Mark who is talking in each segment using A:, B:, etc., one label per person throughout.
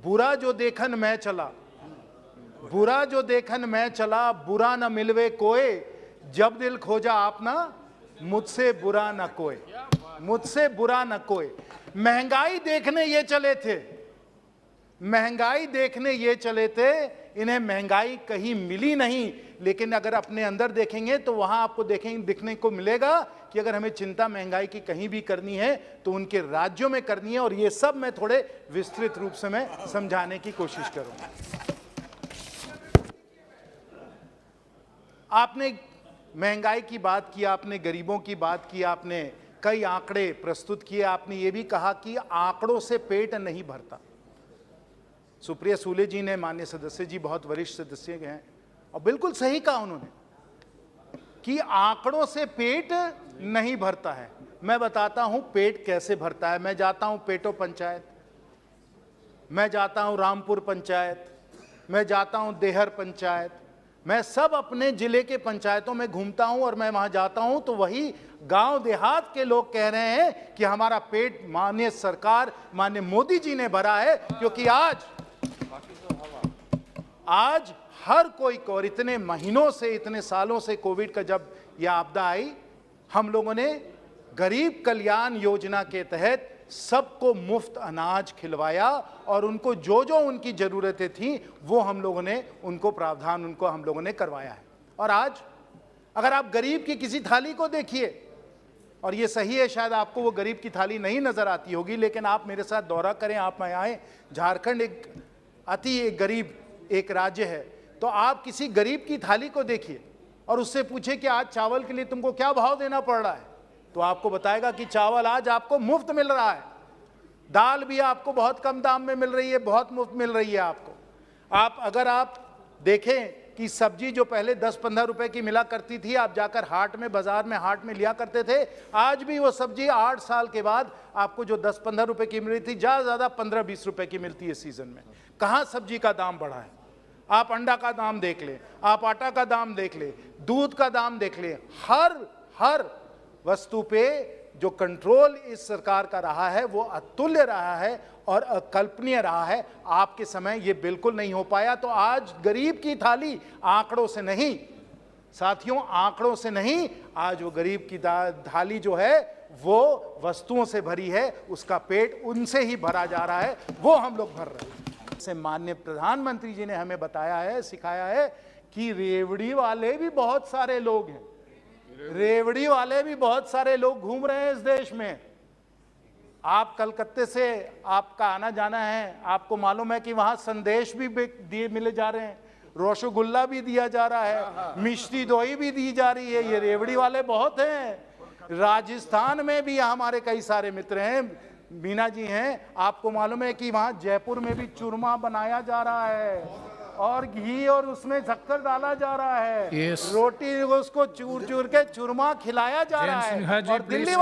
A: बुरा जो देखन मैं चला, बुरा जो देखन मैं चला, बुरा न मिलवे कोई, जब दिल खोजा आपना, मुझसे बुरा न कोई, मुझसे बुरा न कोई। महंगाई देखने ये चले थे, महंगाई देखने ये चले थे, इन्हें महंगाई कहीं मिली नहीं, लेकिन अगर अपने अंदर देखेंगे तो वहां आपको दिखने को मिलेगा कि अगर हमें चिंता महंगाई की कहीं भी करनी है तो उनके राज्यों में करनी है। और ये सब मैं थोड़े विस्तृत रूप से मैं समझाने की कोशिश करूंगा। आपने महंगाई की बात की, आपने गरीबों की बात की, आपने कई आंकड़े प्रस्तुत किए, आपने ये भी कहा कि आंकड़ों से पेट नहीं भरता। सुप्रिया सूले जी ने, माननीय सदस्य जी बहुत वरिष्ठ सदस्य हैं, और बिल्कुल सही कहा उन्होंने कि आंकड़ों से पेट नहीं भरता है। मैं बताता हूं पेट कैसे भरता है। मैं जाता हूं पेटो पंचायत, मैं जाता हूं रामपुर पंचायत, मैं जाता हूं देहर पंचायत, मैं सब अपने जिले के पंचायतों में घूमता हूं और मैं वहां जाता हूं तो वही गांव देहात के लोग कह रहे हैं कि हमारा पेट माननीय सरकार, माननीय मोदी जी ने भरा है, क्योंकि आज हर कोई को, और इतने महीनों से, इतने सालों से कोविड का जब यह आपदा आई, हम लोगों ने गरीब कल्याण योजना के तहत सबको मुफ्त अनाज खिलवाया और उनको जो जो उनकी ज़रूरतें थी वो हम लोगों ने उनको प्रावधान उनको हम लोगों ने करवाया है। और आज अगर आप गरीब की किसी थाली को देखिए, और ये सही है शायद आपको वो गरीब की थाली नहीं नज़र आती होगी, लेकिन आप मेरे साथ दौरा करें, आप आए, झारखंड एक गरीब एक राज्य है, तो आप किसी गरीब की थाली को देखिए और उससे पूछे कि आज चावल के लिए तुमको क्या भाव देना पड़ रहा है, तो आपको बताएगा कि चावल आज आपको मुफ्त मिल रहा है, दाल भी आपको बहुत कम दाम में मिल रही है, बहुत मुफ्त मिल रही है आपको। अगर आप देखें कि सब्जी जो पहले 10-15 रुपए की मिला करती थी, आप जाकर हाट में, बाजार में, हाट में लिया करते थे, आज भी वो सब्जी 8 साल के बाद आपको जो 10-15 रुपए की मिल रही थी, ज़्यादा 15-20 रुपए की मिलती है सीजन में। कहाँ सब्जी का दाम बढ़ा है? आप अंडा का दाम देख लें, आप आटा का दाम देख लें, दूध का दाम देख लें, हर वस्तु पे जो कंट्रोल इस सरकार का रहा है वो अतुल्य रहा है और अकल्पनीय रहा है। आपके समय ये बिल्कुल नहीं हो पाया। तो आज गरीब की थाली आंकड़ों से नहीं साथियों, आंकड़ों से नहीं, आज वो गरीब की थाली जो है वो वस्तुओं से भरी है, उसका पेट उनसे ही भरा जा रहा है, वो हम लोग भर रहे हैं। से माननीय प्रधानमंत्री जी ने हमें बताया है, सिखाया है कि रेवड़ी वाले भी बहुत सारे लोग हैं, रेवड़ी वाले भी बहुत सारे लोग घूम रहे हैं इस देश में। आप कलकत्ते से आपका आना जाना है, आपको मालूम है कि वहां संदेश भी दिए मिले जा रहे हैं, रसगुल्ला भी दिया जा रहा है, मिष्टी दोई भी दी जा रही है। ये रेवड़ी वाले बहुत हैं। राजस्थान में भी हमारे कई सारे मित्र हैं, मीना जी हैं, आपको मालूम है कि वहां जयपुर में भी चूरमा बनाया जा रहा है और घी और उसमें शक्कर डाला जा रहा है। रोटी उसको चूर चूर के चूरमा खिलाया जा रहा है। और दिल्ली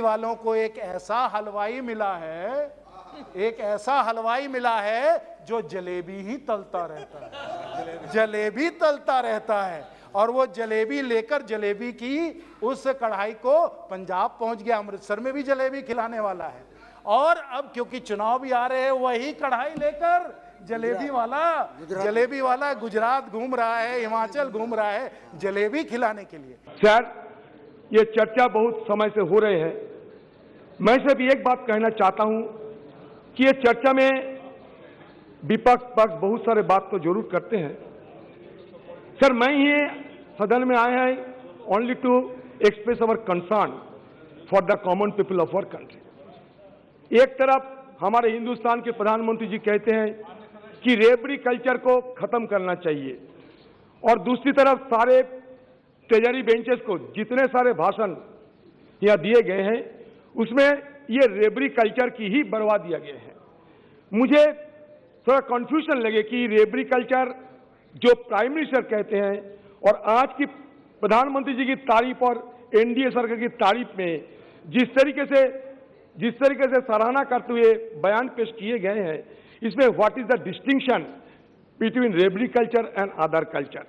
A: वालों को एक ऐसा हलवाई मिला है, एक ऐसा हलवाई मिला है जो जलेबी ही तलता रहता है, जलेबी तलता रहता है। और वो जलेबी लेकर जलेबी की उस कढ़ाई को पंजाब पहुंच गया, अमृतसर में भी जलेबी खिलाने वाला है। और अब क्योंकि चुनाव भी आ रहे हैं, वही कढ़ाई लेकर जलेबी वाला गुजरात घूम रहा है, हिमाचल घूम रहा है जलेबी खिलाने के लिए।
B: सर, ये चर्चा बहुत समय से हो रहे हैं। मैं सिर्फ एक बात कहना चाहता हूं कि ये चर्चा में विपक्ष पक्ष बहुत सारे बात तो जरूर करते हैं। सर, मैं ये सदन में आया है only to express our concern for the common people of our country. एक तरफ हमारे हिंदुस्तान के प्रधानमंत्री जी कहते हैं कि रेवड़ी कल्चर को खत्म करना चाहिए, और दूसरी तरफ सारे ट्रेजरी बेंचेस को जितने सारे भाषण यहाँ दिए गए हैं उसमें ये रेवड़ी कल्चर की ही बढ़वा दिया गया है। मुझे थोड़ा कंफ्यूजन लगे कि रेवड़ी कल्चर जो प्राइम मिनिस्टर कहते हैं और आज की प्रधानमंत्री जी की तारीफ और एनडीए सरकार की तारीफ में जिस तरीके से सराहना करते हुए बयान पेश किए गए हैं, इसमें what is the distinction between रेवड़ी कल्चर एंड अदर कल्चर।